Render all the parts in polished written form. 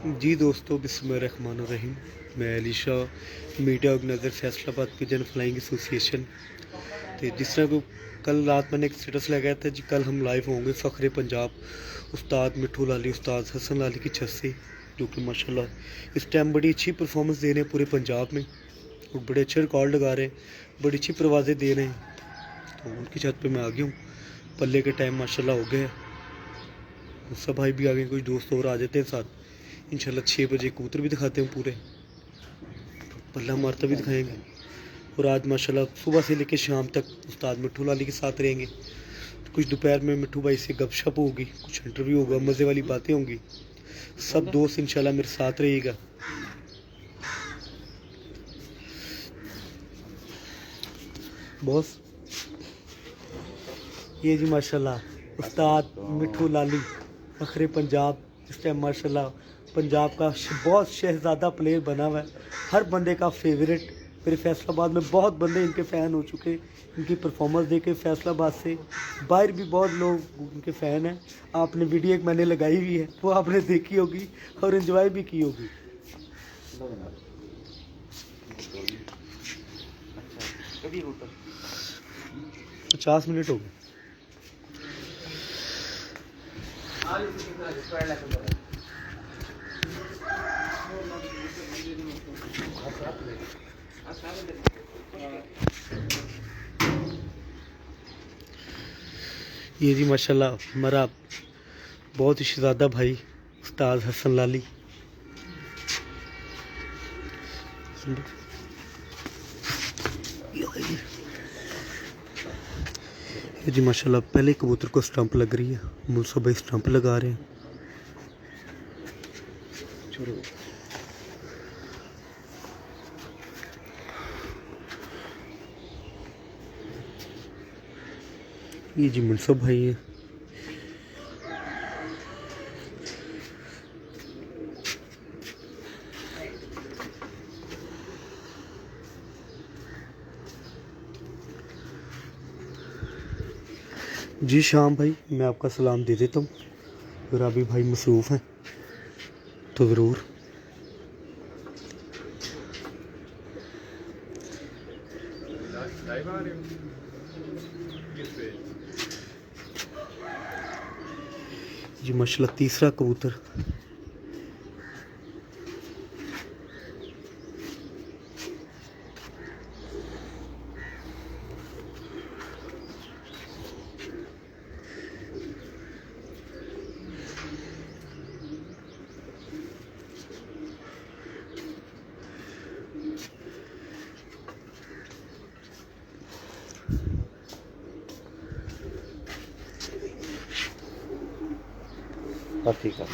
जी दोस्तों, बिस्मिल्लाहिर्रहमानिर्रहीम। मैं Ali Shah, media organiser Faisalabad pigeon flying association. तो जिस तरह को कल रात मैंने एक स्टेटस लगाया था जी, कल हम लाइव होंगे फ़ख्रे पंजाब उस्ताद मिठू लाली, उस्ताद हसन लाली की छत से, जो कि माशाल्लाह इस टाइम बड़ी अच्छी परफॉर्मेंस दे रहे हैं पूरे पंजाब में और बड़े अच्छे रिकॉर्ड लगा रहे हैं, बड़ी अच्छी परवाज़ें दे रहे हैं। तो उनकी छत पे मैं आ गया हूँ। पल्ले के टाइम माशाल्लाह हो गया है। सब भाई भी आ गए, कुछ दोस्त और आ जाते हैं साथ। इंशाल्लाह 6 बजे कबूतर भी दिखाते हैं पूरे, पल्ला मारता भी दिखाएंगे। और आज माशाल्लाह सुबह से लेकर शाम तक उस्ताद मिठू लाली के साथ रहेंगे। तो कुछ दोपहर में मिठू भाई से गपशप होगी, कुछ इंटरव्यू होगा, मज़े वाली बातें होंगी। सब दोस्त इंशाल्लाह मेरे साथ रहिएगा। बॉस, ये जी माशाल्लाह उस्ताद मिठू लाली फ़ख्रे पंजाब इस टाइम माशाल्लाह पंजाब का बहुत शहज़ादा प्लेयर बना हुआ है, हर बंदे का फेवरेट। मेरे फैसलाबाद में बहुत बंदे इनके फ़ैन हो चुके, इनकी परफॉर्मेंस देख के फैसलाबाद से बाहर भी बहुत लोग इनके फ़ैन हैं। आपने वीडियो एक मैंने लगाई हुई है, वो आपने देखी होगी और इन्जॉय भी की होगी। 50 मिनट हो गए। ये जी माशाल्लाह हमारा बहुत ही शहज़ादा भाई उस्ताद हसन लाली। ये जी माशाल्लाह पहले कबूतर को स्टंप लग रही है, मुल्सो भाई स्टंप लगा रहे हैं। ये जी मुनसब भाई है। जी शाम भाई, मैं आपका सलाम दे देता हूँ। अगर अभी भाई मसरूफ़ हैं तो ज़रूर। जी माशाल्लाह तीसरा कबूतर। ठीक है।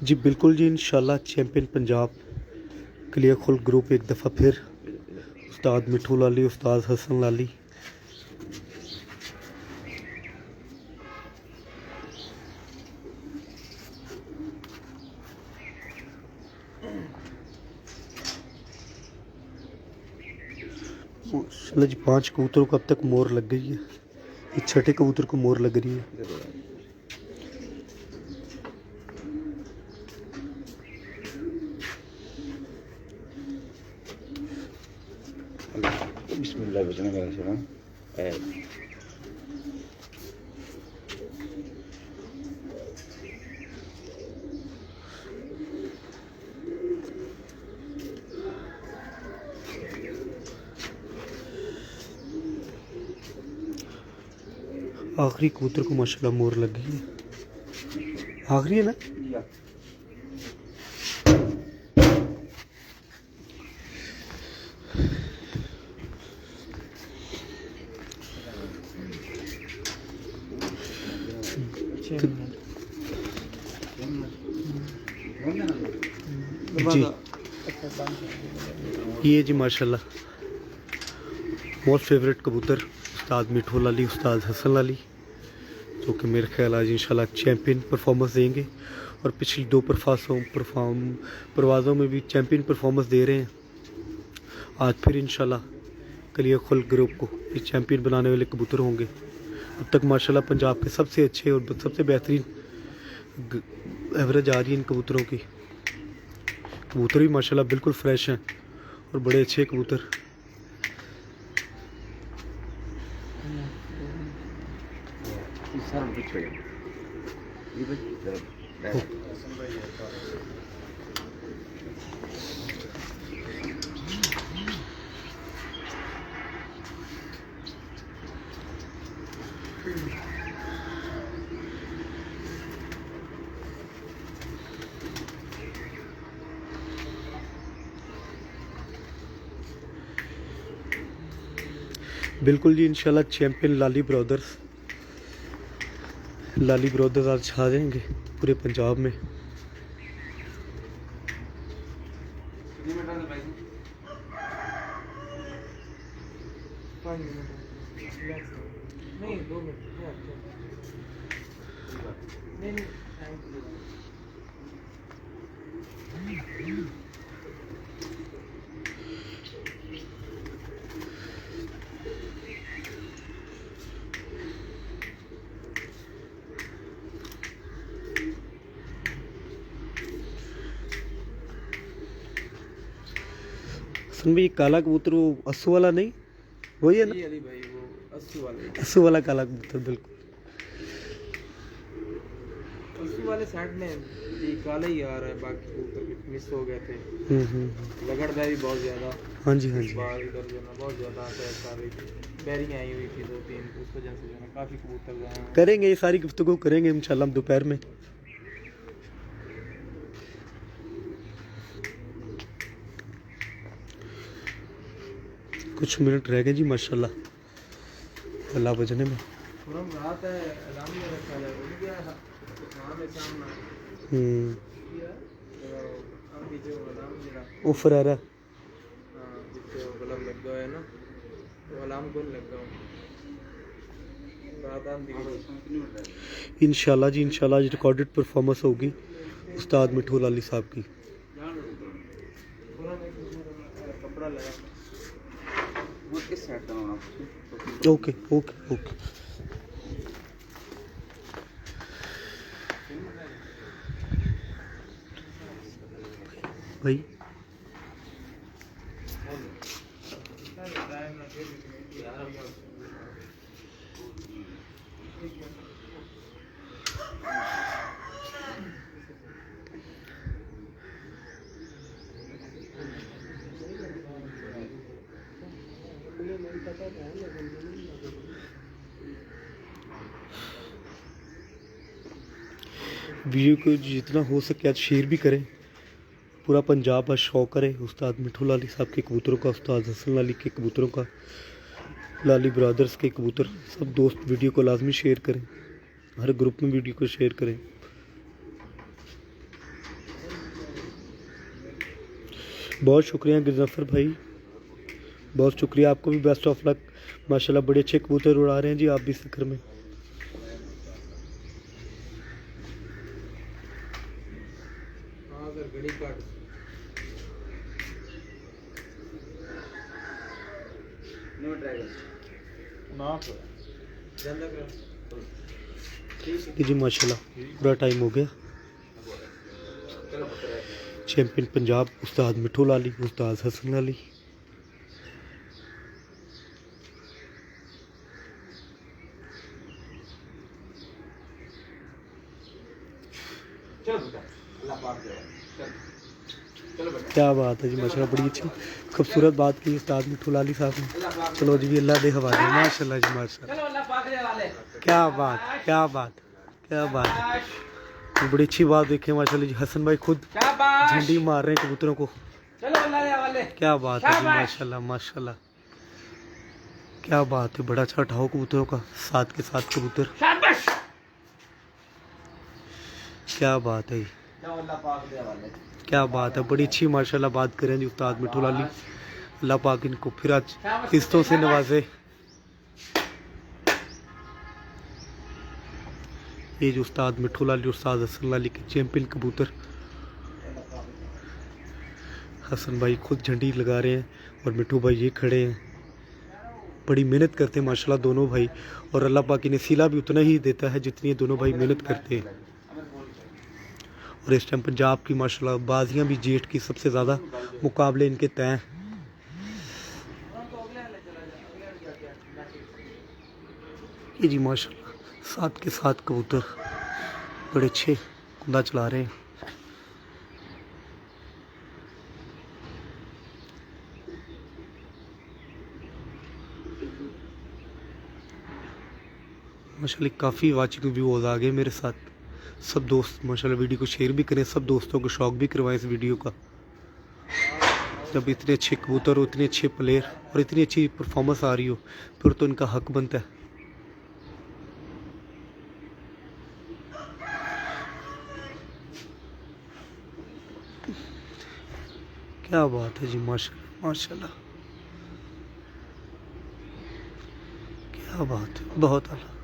जी बिल्कुल जी, इंशाल्लाह चैम्पियन पंजाब क्लियर खुल ग्रुप एक दफ़ा फिर उस्ताद मिठू लाली, उस्ताद हसन लाली। माशाल्लाह जी 5 कबूतरों को अब तक मोर लग गई है। ये छठे कबूतर को मोर लग रही है। बिस्मिल्लाह बचना मेरा सलाम। आखिरी कबूतर को माशाल्लाह मोर लग गई है। आखिरी है ना? जी ये जी माशाल्लाह मोस्ट फेवरेट कबूतर उस्ताद मिठू लाली, उस्ताद हसन लाली, जो कि मेरे ख्याल आज इंशाल्लाह चैम्पियन परफॉर्मेंस देंगे और पिछली 2 परवाज़ों में भी चैम्पियन परफॉर्मेंस दे रहे हैं। आज फिर इंशाल्लाह कलिया खुल ग्रुप को ये चैम्पियन बनाने वाले कबूतर होंगे। अब तक माशाल्लाह पंजाब के सबसे अच्छे और सबसे बेहतरीन एवरेज आ रही है इन कबूतरों की। कबूतर भी माशाल्लाह बिल्कुल फ्रेश हैं और बड़े अच्छे कबूतर। बिल्कुल जी, इंशाल्लाह चैम्पियन लाली ब्रदर्स आज छा जाएंगे पूरे पंजाब में। नहीं 2 मिनट नहीं सुन भाई, काला कबूतर वो अस्सू वाला नहीं, वही है ना? अली भाई वो 80 वाले काला कबूतर बिल्कुल। 80 वाले सेट में ये काला ही आ रहा है, बाकी कबूतर मिस हो गए थे। लगड़दा भी बहुत ज़्यादा। हाँ जी हाँ जी। बाल इधर जो है ना बहुत ज़्यादा अटैक कर रही थी, बैरिंग आई हुई थी 2-3, उस वजह से जो है ना काफ़ी कबूतर जो हैं करेंगे ये सारी गुफ्तगू करेंगे इंशाल्लाह हम दोपहर में। कुछ मिनट रह गए जी माशाल्लाह अल्लाह बजने में। पूरा रात है अलार्म नहीं रखा है, उठ गया वहाँ में सामना अब पीछे अलार्म जरा वो फरारा हाँ पीछे बल्ब लग गया है ना, तो अलार्म कौन लग गया रात आंधी इंशाल्लाह जी, इंशाल्लाह आज रिकॉर्डेड परफॉर्मेंस होगी उस्ताद मिठू लाली साहब की। पूरा कपड़ा लगा वो किस साइड का होना? Okay okay okay. भाई वीडियो को जितना हो सके आज शेयर भी करें, पूरा पंजाब आज शौक करे उस्ताद मिठू लाली साहब के कबूतरों का, उस्ताद हसन लाली के कबूतरों का, लाली ब्रदर्स के कबूतर। सब दोस्त वीडियो को लाजमी शेयर करें, हर ग्रुप में वीडियो को शेयर करें। बहुत शुक्रिया गिरजफर भाई, बहुत शुक्रिया, आपको भी बेस्ट ऑफ लक। माशाल्लाह बड़े अच्छे कबूतर उड़ा रहे हैं जी आप भी सिखर में। हाँ सर घड़ी काट नो ड्रैगन ना जल्द कर जी माशाल्लाह पूरा टाइम हो गया। चैम्पियन पंजाब उस्ताद मिठू लाली, उस्ताद हसन लाली। क्या बात है जी माशाल्लाह, बड़ी अच्छी खूबसूरत बात की उस्ताद मिठू लाली साहब ने। चलो जी अल्लाह दे हवाले, माशाल्लाह जी माशाल्लाह। क्या बात क्या बात क्या बात, बड़ी अच्छी बात देखें माशाल्लाह जी। हसन भाई खुद झंडी मार रहे हैं कबूतरों को। क्या बात है जी माशाल्लाह माशाल्लाह, क्या बात है। बड़ा अच्छा उठाओ कबूतरों का, साथ के साथ कबूतर। क्या बात है, क्या बात है। बड़ी अच्छी माशाल्लाह बात करें जी उस्ताद मिठू लाली। अल्लाह पाक इनको फिर आज किस्तों से नवाजे। ये जो उस्ताद मिठू लाली, उस्ताद हसन लाली के चैम्पियन कबूतर हसन भाई खुद झंडी लगा रहे हैं और मिठू भाई ये खड़े हैं। बड़ी मेहनत करते हैं माशाल्लाह दोनों भाई, और अल्लाह पाक इन्हें सिला भी उतना ही देता है जितनी ये दोनों भाई मेहनत करते हैं। और इस टाइम पंजाब की माशाल्लाह बाजियाँ भी जेठ की सबसे ज़्यादा मुकाबले इनके तय हैं। ये जी माशाल्लाह 7 के 7 कबूतर बड़े अच्छे कुंदा चला रहे हैं। माशाल्लाह काफ़ी वाचिंग व्यूज़ आ गए मेरे साथ। सब दोस्त माशाल्लाह वीडियो को शेयर भी करें, सब दोस्तों को शौक भी करवाएं इस वीडियो का। जब इतने अच्छे कबूतर हो, इतने अच्छे प्लेयर और इतनी अच्छी परफॉर्मेंस आ रही हो, फिर तो इनका हक बनता है। क्या बात है जी, माशाल्लाह माशाल्लाह, क्या बात है, बहुत आला।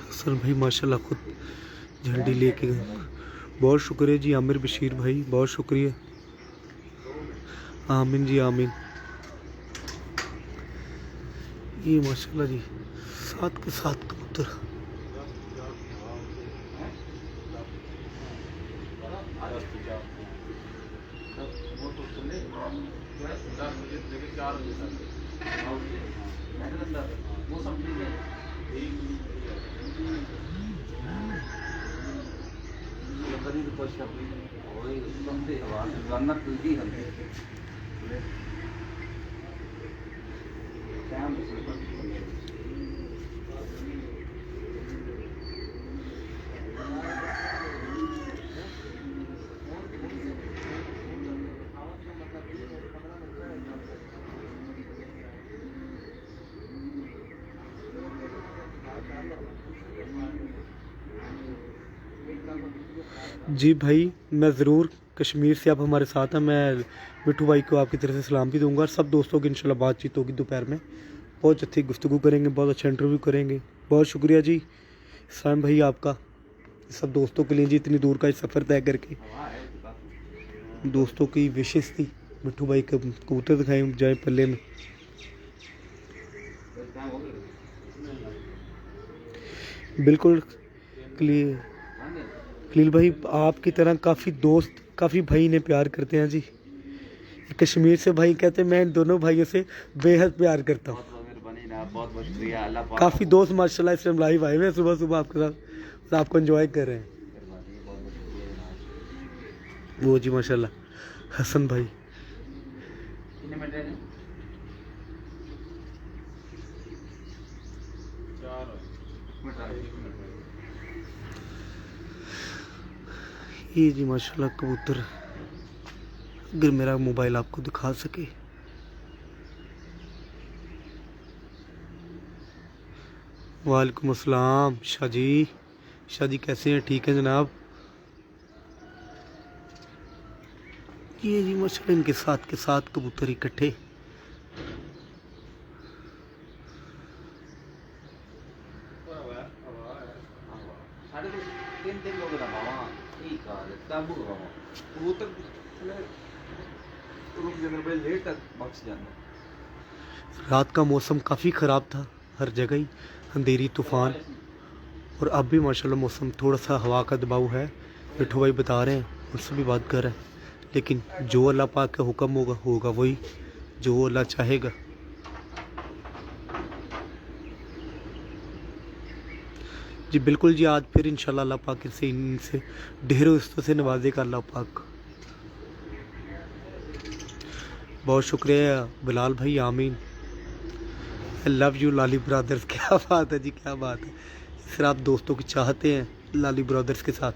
हसन भाई माशाल्लाह खुद झंडी लेके गए। बहुत शुक्रिया जी आमिर बशीर भाई, बहुत शुक्रिया। आमीन जी आमीन। ये माशाल्लाह जी 7 के 7 कबूतर। जी भाई मैं ज़रूर, कश्मीर से आप हमारे साथ हैं, मैं मिठू भाई को आपकी तरफ से सलाम भी दूंगा। सब दोस्तों की इंशाल्लाह बातचीत होगी दोपहर में, बहुत अच्छी गुफ्तगू करेंगे, बहुत अच्छा इंटरव्यू करेंगे। बहुत शुक्रिया जी साइम भाई आपका, सब दोस्तों के लिए जी इतनी दूर का सफ़र तय करके। दोस्तों की विशेष थी मिठू भाई का कबूतर दिखाए जाए पल्ले में। बिल्कुल क्लियर खलील भाई, आपकी तरह काफ़ी दोस्त काफ़ी भाई इन्हें प्यार करते हैं जी। कश्मीर से भाई कहते हैं मैं इन दोनों भाइयों से बेहद प्यार करता हूँ। बहुत बहुत शुक्रिया। अल्लाह पाक काफ़ी दोस्त माशाल्लाह इस टाइम लाइव आए हुए हैं, सुबह सुबह आपके साथ आपको एंजॉय कर रहे हैं। वो जी माशाल्लाह हसन भाई। ये जी माशाल्लाह कबूतर, अगर मेरा मोबाइल आपको दिखा सके। वालेकुम अस्सलाम शाह जी कैसे हैं? ठीक है जनाब। ये जी माशाल्लाह इनके साथ के साथ कबूतर इकट्ठे। रात का मौसम काफ़ी ख़राब था, हर जगह ही अंधेरी तूफ़ान, और अब भी माशाल्लाह मौसम थोड़ा सा हवा का दबाव है। मिठू भाई बता रहे हैं, उनसे भी बात कर रहे हैं, लेकिन जो अल्लाह पाक का हुक्म होगा वही, जो अल्लाह चाहेगा। जी बिल्कुल जी, आज फिर इंशाल्लाह अल्लाह पाक से इनसे ढेरों रिश्तों से नवाजेगा अल्लाह पाक। बहुत शुक्रिया बिलाल भाई, आमीन। I love you Lali brothers. क्या बात है जी, क्या बात है। सर आप दोस्तों की चाहते हैं लाली ब्रदर्स के साथ।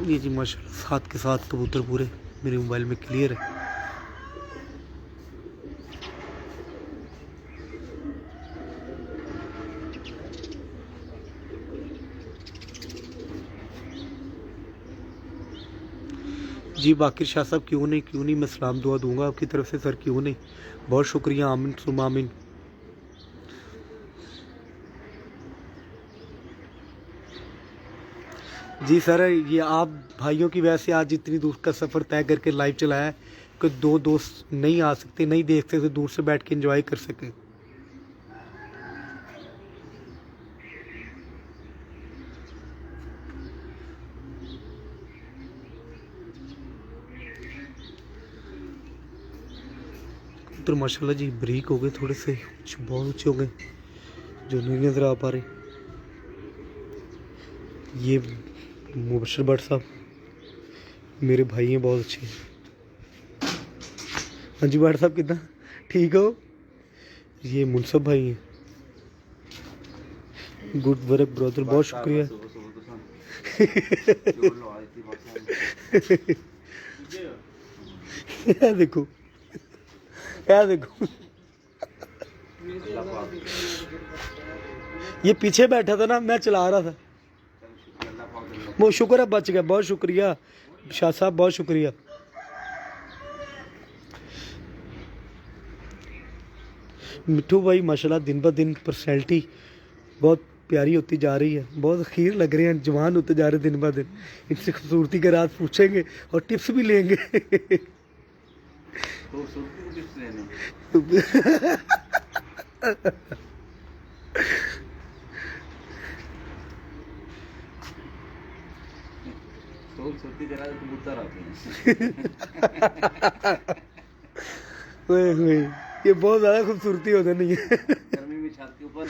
ये जी माशाल्लाह साथ के साथ कबूतर पूरे मेरे मोबाइल में क्लियर है। जी बाकिर शाह साहब क्यों नहीं, मैं सलाम दुआ दूंगा आपकी तरफ से सर, क्यों नहीं। बहुत शुक्रिया, आमीन सुम आमीन। जी सर ये आप भाइयों की वजह से आज इतनी दूर का सफ़र तय करके लाइव चलाया है कि दो दोस्त नहीं आ सकते, नहीं देख सकते, दूर से बैठ के एंजॉय कर सकें। तो माशाल्लाह जी ब्रीक हो गए, थोड़े से बहुत ऊंचे हो गए जो नहीं नज़र आ पा रहे। ये मुबशर भट्ट साहब मेरे भाई हैं, बहुत अच्छे। हाँ जी भट्ट साहब कितना ठीक हो। ये मुनसब भाई हैं, गुड वर्क ब्रदर, बहुत शुक्रिया। क्या देखो, क्या देखो, ये पीछे बैठा था ना, मैं चला रहा था। बहुत शुक्र है बच गया, बहुत शुक्रिया शाह साहब, बहुत शुक्रिया। मिठू भाई माशाल्लाह दिन ब दिन पर्सनैलिटी बहुत प्यारी होती जा रही है, बहुत अखीर लग रहे हैं, जवान होते जा रहे हैं दिन ब दिन। इनसे खूबसूरती के राज पूछेंगे और टिप्स भी लेंगे। ये बहुत ज्यादा खूबसूरती होता नहीं है। गर्मी में छत के ऊपर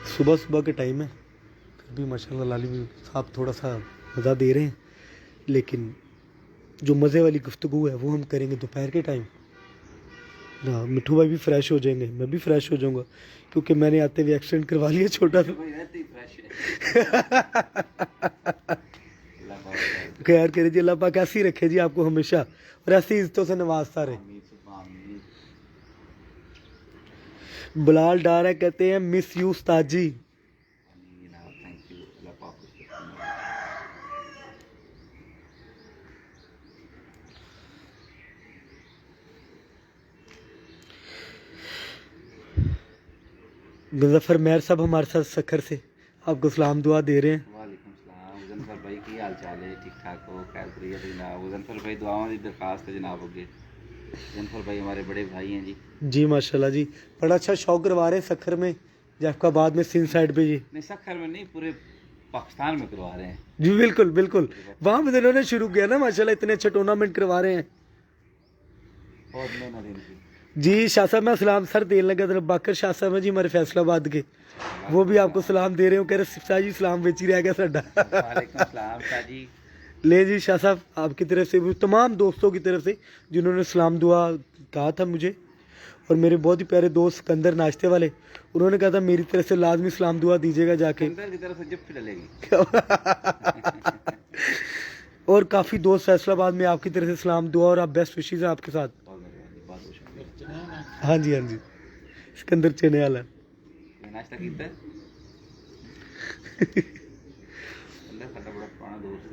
सुबह सुबह के टाइम है, फिर भी माशाल्लाह लाली साहब थोड़ा सा मज़ा दे रहे हैं, लेकिन जो मज़े वाली गुफ्तगू है वो हम करेंगे दोपहर के टाइम ना। मिठू भाई भी फ्रेश हो जाएंगे, मैं भी फ्रेश हो जाऊंगा, क्योंकि मैंने आते हुए एक्सीडेंट करवा लिया छोटा सा। खैर करे जी, अल्लाह पाक ऐसी रखे जी आपको हमेशा, और ऐसी इज्जतों से नवाजता रहे। बिलाल डार है, कहते हैं मिस यू उस्ताद जी। मुजफ्फर मेहर साहब हमारे साथ सखर से आपको सलाम दुआ दे रहे हैं। वालेकुम सलाम मुजफ्फर भाई, की हाल चाल है? ठीक ठाक हो? खैर करिए जनाब। मुजफ्फर भाई दुआओं की दरखास्त है जनाब अगे। मुजफ्फर भाई हमारे बड़े भाई हैं जी। जी माशाल्लाह जी, बड़ा अच्छा शौक करवा रहे हैं सखर में, जैफराबाद में, सिंध साइड पे जी। नहीं सखर में नहीं, पूरे पाकिस्तान में करवा रहे हैं जी। बिल्कुल बिल्कुल, वहाँ पे इन्होंने शुरू किया ना माशाल्लाह, इतने अच्छे टूर्नामेंट करवा रहे हैं। बहुत मेहनत इनकी जी। शाह साहब मैं सलाम सर देने लगा था, बाकर शाह साहब है जी हमारे फैसलाबाद के, वो भी आपको सलाम दे रहे हो, कह रहे शाह जी सलाम बेच ही रह गया साडा। वालेकुम सलाम शाह जी। ले जी शाह साहब आपकी तरफ से भी, तमाम दोस्तों की तरफ से जिन्होंने सलाम दुआ कहा था मुझे, और मेरे बहुत ही प्यारे दोस्त सिकंदर नाश्ते वाले, उन्होंने कहा था मेरी तरफ से लाजमी सलाम दुआ दीजिएगा जाके। की तरफ से जिप डलेगी। और काफ़ी दोस्त फैसलाबाद में आपकी तरफ से सलाम दुआ और आप बेस्ट विशेज़ हैं आपके साथ। हाँ जी, हाँ जी, सिकंदर चने वाला नाश्ता कीता है। अल्लाह साडा बड़ा पुराना दोस्त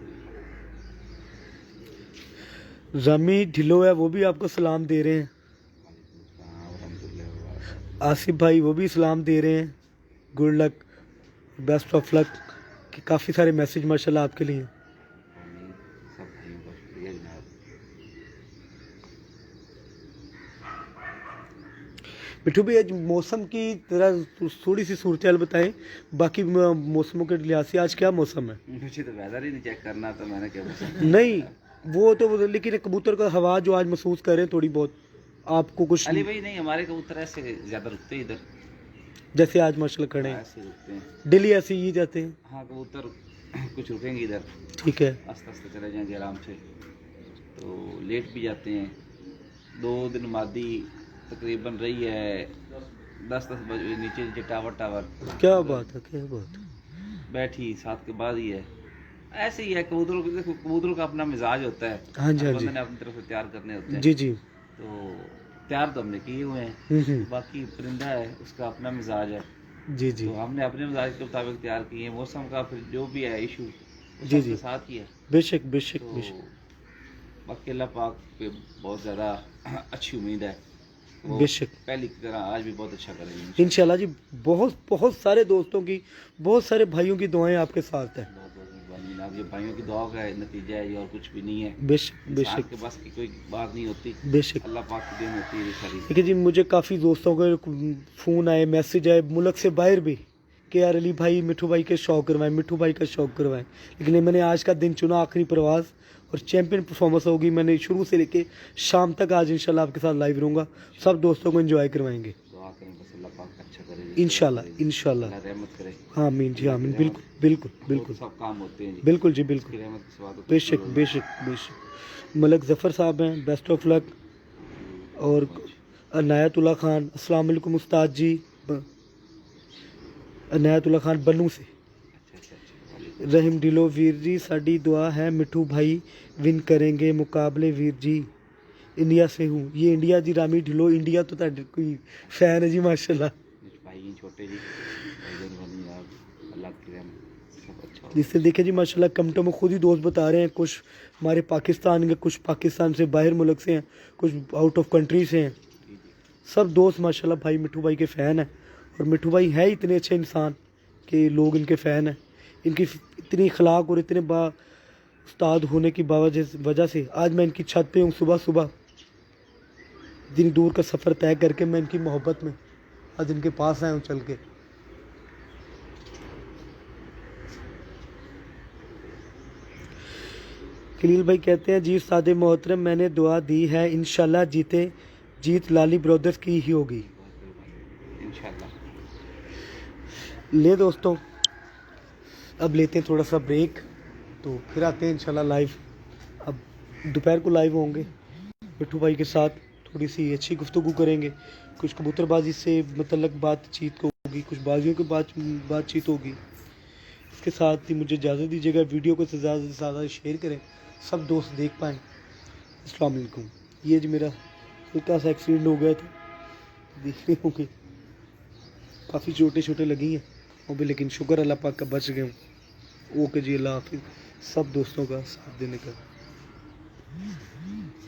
है। रामी ढिलो है, वो भी आपको सलाम दे रहे हैं। आसिफ भाई वो भी सलाम दे रहे हैं, good luck, best of luck, कि काफ़ी सारे मैसेज माशाल्लाह आपके लिए। मिठू भाई आज मौसम की तरह थोड़ी सी सूरत हाल बताएं, बाकी मौसमों के लिहाज से आज क्या मौसम है? मुझे तो वेदर ही नहीं चेक करना, तो मैंने क्या नहीं वो तो, लेकिन कबूतर का हवा जो आज महसूस कर रहे हैं थोड़ी बहुत, आपको कुछ? अली भाई नहीं, हमारे कबूतर ऐसे ज़्यादा रुकते इधर। जैसे आज माशाल्लाह खड़े हैं, ऐसे रुकते हैं। डेली ऐसे ही जाते हैं? हाँ कबूतर कुछ रुकेंगे इधर, ठीक है। आस्ते आस्ते चले जाएंगे आराम से, तो लेट भी जाते हैं। 2 दिन मादी तकरीबन रही है 10-10 बजे नीचे नीचे टावर क्या बात है, क्या बात है। बैठी 7 के बाद ही है। ऐसे ही है कबूतरों को, देखो कबूतरों का अपना मिजाज होता है, हाँ जी, हाँ हर जी। बंदे ने अपनी तरफ से तैयार करने होते हैं। जी जी। तो तैयार तो हमने किए हुए हैं, हम्म। बाकी परिंदा है उसका अपना मिजाज है, जी जी। तो हमने अपने मिजाज के मुताबिक तैयार किए हैं। मौसम का फिर जो भी है इशू जी, जी। सबके साथ ही है। बेशक बेशक तो बेशक। बाकी अल्लाह पाक पे बहुत ज़्यादा अच्छी उम्मीद है, वो बेशक। पहली की तरह आज भी बहुत अच्छा करेंगे इंशाल्लाह जी। बहुत बहुत सारे दोस्तों की, बहुत सारे भाइयों की दुआएं आपके साथ हैं। बहुत बहुत मेहरबानी जनाब, ये भाइयों की दुआ का नतीजा है ये, और कुछ भी नहीं है। बेशक इंसान बेशक के बस की कोई बात नहीं होती, बेशक। अल्लाह पाक की देन होती है ये सारी। देखिए जी, मुझे काफ़ी दोस्तों के फ़ोन आए, मैसेज आए मुल्क से बाहर भी कि यार अली भाई मिठू भाई का शौक करवाएं, मिठू भाई का शौक करवाएं। लेकिन मैंने आज का दिन चुना, आखिरी प्रवास, और चैंपियन परफॉर्मेंस होगी। मैंने शुरू से लेके शाम तक आज इंशाल्लाह आपके साथ लाइव रहूँगा, सब दोस्तों को एंजॉय करवाएंगे दुआ करें बस अल्लाह पाक अच्छा करे, इंशाल्लाह इंशाल्लाह। अल्लाह रहमत करे। आमीन जी आमीन। बिल्कुल बिल्कुल बिल्कुल सब काम होते हैं जी, बिल्कुल जी उसकी बिल्कुल। रहमत के सिवा तो कुछ बेशक नहीं होता। बेशक बेशक। मलक ज़फ़र साहब हैं, बेस्ट ऑफ लक। और अनायतुल्लाह खान, अस्सलाम वालेकुम उस्ताद जी। अनायतुल्लाह खान बन्नू से। अच्छा। रहीम ढिलो, वीर जी साड़ी दुआ है मिठू भाई विन करेंगे मुकाबले, वीर जी इंडिया से हूँ। ये इंडिया जी, रामी ढिलो इंडिया तो ਤੁਹਾਡੇ कोई फैन है जी माशाल्लाह। भाई हैं छोटे जी, भाई जान बनी आप, अल्लाह की रहमत सब अच्छा हो। जिससे देखे जी माशाल्लाह, कमेंटों में खुद ही दोस्त बता रहे हैं, कुछ हमारे पाकिस्तान के, कुछ पाकिस्तान से बाहर मुल्क से हैं, कुछ आउट ऑफ कंट्री से हैं। जी जी सब दोस्त माशाल्लाह भाई मिठू भाई के फ़ैन हैं। और मिठू भाई है इतने अच्छे इंसान कि लोग इनके फ़ैन हैं। इनकी इतनी अखलाक और इतने बा उस्ताद होने की वजह से आज मैं इनकी छत पे हूँ। सुबह सुबह इतनी दूर का सफ़र तय करके मैं इनकी मोहब्बत में आज इनके पास आया हूँ चल के। खलील भाई कहते हैं जी सादे मोहतरम, मैंने दुआ दी है इंशाल्लाह जीत लाली ब्रदर्स की ही होगी। इंशाल्लाह। ले दोस्तों, अब लेते हैं थोड़ा सा ब्रेक, तो फिर आते हैं इंशाल्लाह लाइव। अब दोपहर को लाइव होंगे मिठू भाई के साथ, थोड़ी सी अच्छी गुफ्तगू करेंगे, कुछ कबूतरबाजी से मतलब बातचीत होगी, कुछ बाजियों की बातचीत होगी। इसके साथ ही मुझे इजाज़त दीजिएगा, वीडियो को ज़्यादा से ज़्यादा शेयर करें, सब दोस्त देख पाएँ। अस्सलाम वालेकुम। ये जी मेरा हल्का सा एक्सीडेंट हो गया था, देख रहे होंगे, काफ़ी छोटे लगी हैं वो भी, लेकिन शुक्र अल्लाह पाक का बच गए हूँ। ओके जी, अल्लाह हाफिज़। सब दोस्तों का साथ देने का।